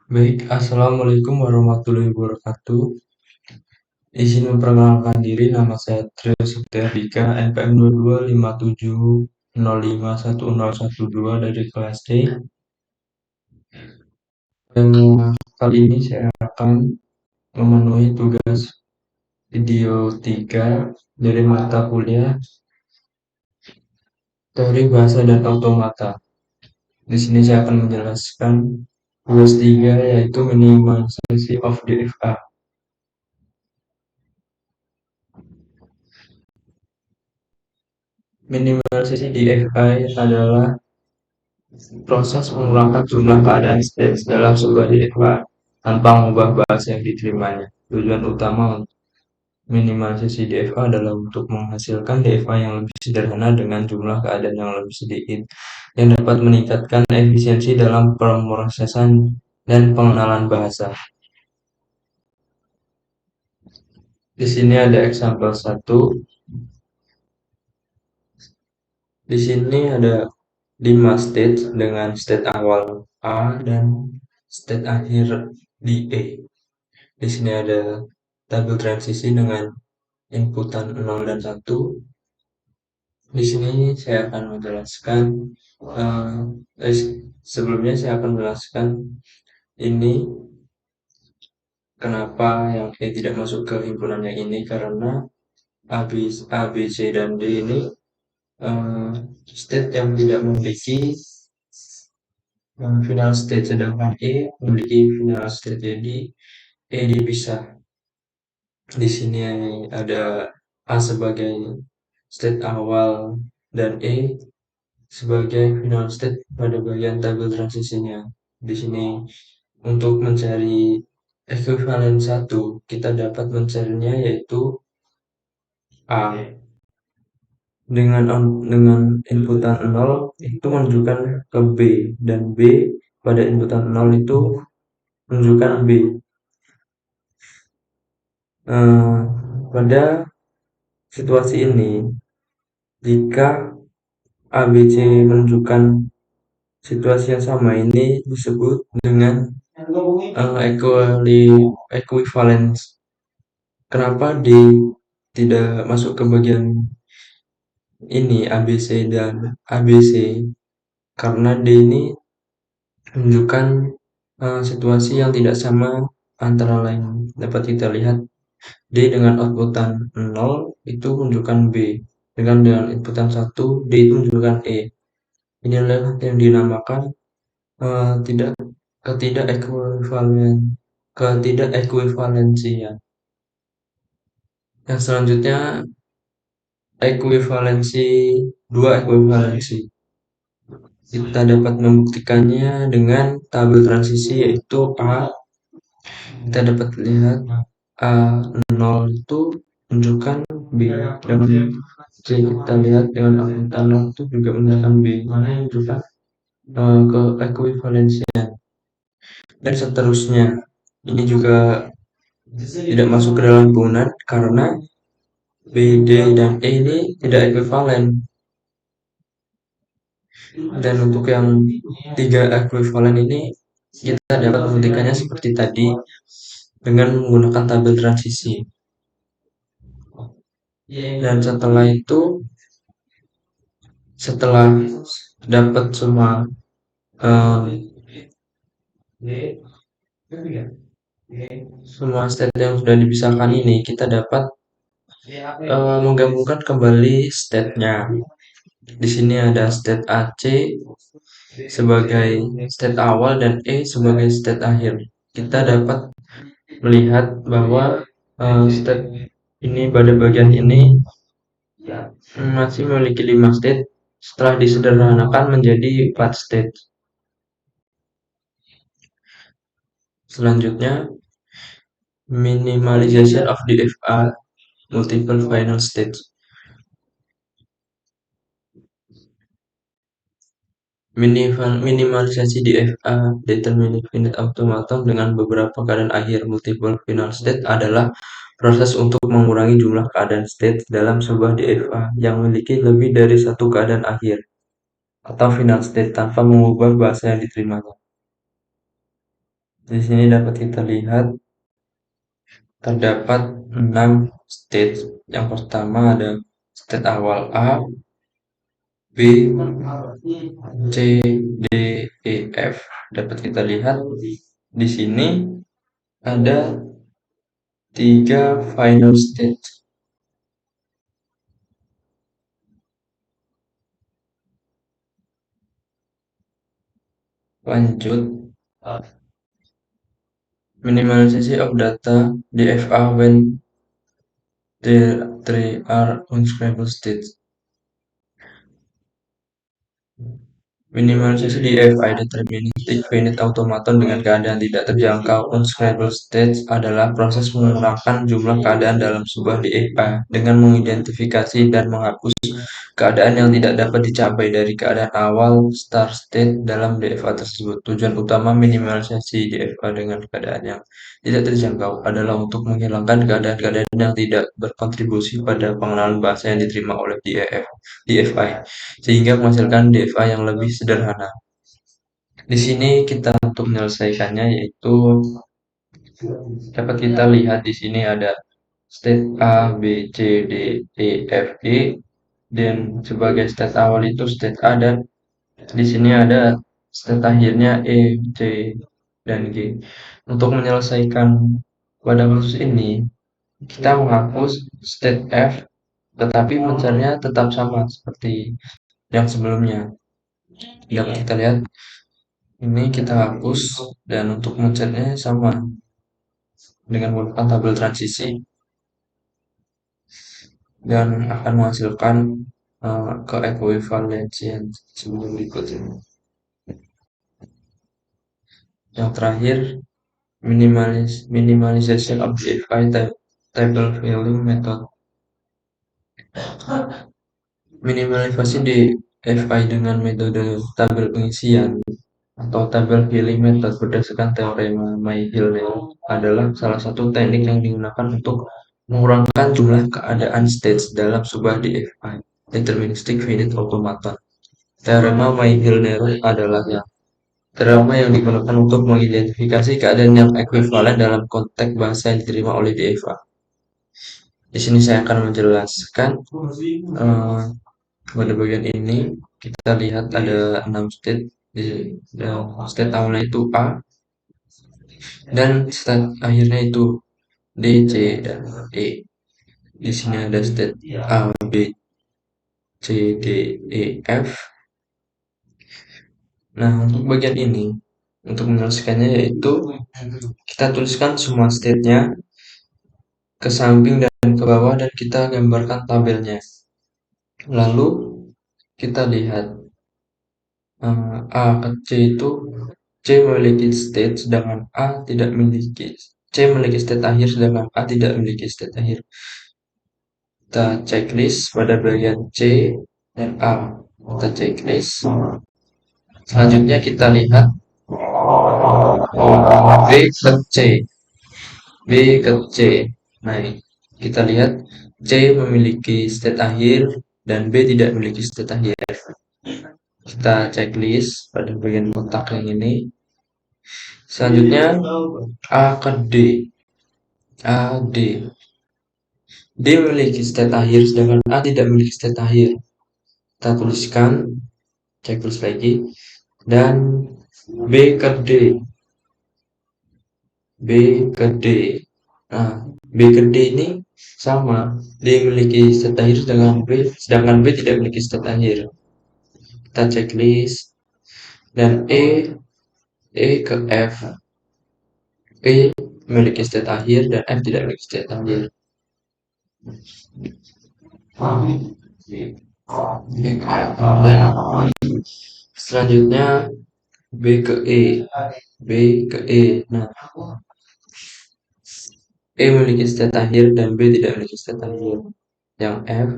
Baik, Assalamualaikum warahmatullahi wabarakatuh. Izin memperkenalkan diri, nama saya Trio Septiadika, NPM 2257051012 dari kelas D. Kali ini saya akan memenuhi tugas video 3 dari mata kuliah Teori Bahasa dan Automata. Di sini saya akan menjelaskan tugas 3 yaitu minimalisasi of DFA. Minimalisasi DFI adalah proses mengurangi jumlah keadaan stage dalam sebuah DFA tanpa mengubah bahasa yang diterimanya. Tujuan utama untuk minimalisasi DFA adalah untuk menghasilkan DFA yang lebih sederhana dengan jumlah keadaan yang lebih sedikit, yang dapat meningkatkan efisiensi dalam pemrosesan dan pengenalan bahasa. Di sini ada example 1. Di sini ada 5 stage dengan state awal A dan state akhir di E. Di sini ada tabel transisi dengan inputan 0 dan 1. Di sini saya akan menjelaskan sebelumnya saya akan menjelaskan ini kenapa yang E tidak masuk ke himpunan yang ini, karena A, B, C, dan D ini state yang tidak memiliki final state, sedangkan E memiliki final state, jadi E dipisah. Di sini ada A sebagai state awal dan E sebagai final state pada bagian tabel transisinya. Di sini untuk mencari ekuivalen 1, kita dapat mencarinya yaitu A dengan inputan 0 itu menunjukkan ke B, dan B pada inputan 0 itu menunjukkan B. Pada situasi ini, jika ABC menunjukkan situasi yang sama, ini disebut dengan equivalence. Kenapa D tidak masuk ke bagian ini ABC dan ABC? Karena D ini menunjukkan situasi yang tidak sama antara lain. Dapat kita lihat D dengan outputan 0 itu menunjukkan B, dengan inputan 1 D itu menunjukkan E. Inilah yang dinamakan ketidakekuivalensian. Yang selanjutnya dua ekuivalensi. Kita dapat membuktikannya dengan tabel transisi, yaitu A. Kita dapat lihat A0 itu menunjukkan B, dan C kita lihat dengan angka 0 itu juga menunjukkan B, mana yang menunjukkan ke ekuivalensian, dan seterusnya. Ini juga tidak masuk ke dalam himpunan karena B, D, dan E ini tidak ekuivalen. Dan untuk yang 3 ekuivalen ini kita dapat membuktikannya seperti tadi dengan menggunakan tabel transisi. Dan setelah dapat semua state yang sudah dipisahkan ini, kita dapat menggabungkan kembali state-nya. Di sini ada state AC sebagai state awal dan E sebagai state akhir. Kita dapat melihat bahwa state ini pada bagian ini masih memiliki 5 state setelah disederhanakan menjadi 4 state. Selanjutnya, minimalization of DFA multiple final states. Minimalisasi DFA determining finite automaton dengan beberapa keadaan akhir multiple final state adalah proses untuk mengurangi jumlah keadaan state dalam sebuah DFA yang memiliki lebih dari satu keadaan akhir atau final state tanpa mengubah bahasa yang diterimanya. Di sini dapat kita lihat terdapat 6 state. Yang pertama ada state awal A, B, C, D, E, F. Dapat kita lihat di sini ada 3 final state. Lanjut, minimalisasi of data DFA when there three are unscrapable states. Minimalisasi DFI deterministic finite automaton dengan keadaan tidak terjangkau unscrapable states adalah proses mengurangkan jumlah keadaan dalam sebuah DFA dengan mengidentifikasi dan menghapus keadaan yang tidak dapat dicapai dari keadaan awal start state dalam DFA tersebut. Tujuan utama minimalisasi DFA dengan keadaan yang tidak terjangkau adalah untuk menghilangkan keadaan-keadaan yang tidak berkontribusi pada pengenalan bahasa yang diterima oleh DFI, sehingga menghasilkan DFA yang lebih sederhana. Di sini kita untuk menyelesaikannya yaitu dapat kita lihat di sini ada state A, B, C, D, E, F, G, dan sebagai state awal itu state A, dan di sini ada state akhirnya E, C, dan G. Untuk menyelesaikan pada kasus ini, kita menghapus state F, tetapi mencarinya tetap sama seperti yang sebelumnya. Dapat kita lihat, ini kita hapus, dan untuk mencetnya sama dengan menggunakan tabel transisi, dan akan menghasilkan keekuivalensian sebelum berikut ini. Yang terakhir, minimalization of DFI table filling method. Minimalisasi DFI dengan metode tabel pengisian atau tabel filling method berdasarkan teorema May-Hillner adalah salah satu teknik yang digunakan untuk mengurangkan jumlah keadaan states dalam sebuah DFI deterministic finite automaton. Teorema May-Hillner adalah teorema yang digunakan untuk mengidentifikasi keadaan yang ekuivalen dalam konteks bahasa yang diterima oleh DFA. Di sini saya akan menjelaskan pada bagian ini. Kita lihat ada 6 state. State awalnya itu A, dan state akhirnya itu D, C, dan E. Di sini ada state A, B, C, D, E, F. Nah, untuk bagian ini, untuk menyelesaikannya yaitu kita tuliskan semua state-nya ke samping dan ke bawah, dan kita gambarkan tabelnya. Lalu kita lihat A ke C itu C memiliki state sedangkan A tidak memiliki. C memiliki state akhir sedangkan A tidak memiliki state akhir. Kita checklist pada bagian C dan A. Kita checklist. Selanjutnya kita lihat B ke C. B ke C. Nah, kita lihat C memiliki state akhir dan B tidak memiliki state akhir. Kita checklist pada bagian kotak yang ini. Selanjutnya A ke D. A, D. D memiliki state akhir sedangkan A tidak memiliki state akhir. Kita tuliskan, checklist lagi, dan B ke D. B ke D. Nah, B ke D ini sama, D memiliki state akhir sedangkan B tidak memiliki state akhir. Kita checklist, dan E ke F. E memiliki state akhir dan F tidak memiliki state akhir. Selanjutnya B ke E. B ke E. Nah, E memiliki state akhir dan B tidak memiliki state akhir. Yang F,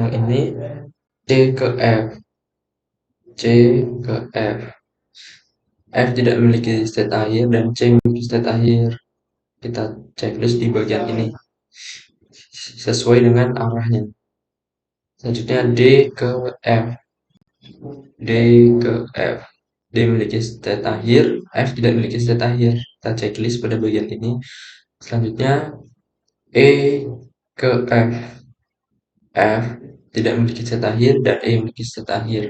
yang ini C ke F. C ke F. F tidak memiliki state akhir dan C memiliki state akhir. Kita checklist di bagian ini sesuai dengan arahnya. Selanjutnya D ke F. D ke F. D memiliki state akhir, F tidak memiliki state akhir. Kita checklist pada bagian ini. Selanjutnya E ke F tidak memiliki state akhir dan E memiliki state akhir.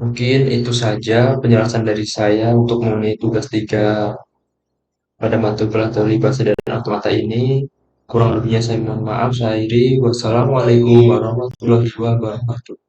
Mungkin itu saja penjelasan dari saya untuk mengenai tugas 3 pada matkul teori bahasa dan automata ini. Kurang lebihnya saya mohon maaf. Saya akhiri. Wassalamualaikum warahmatullahi wabarakatuh.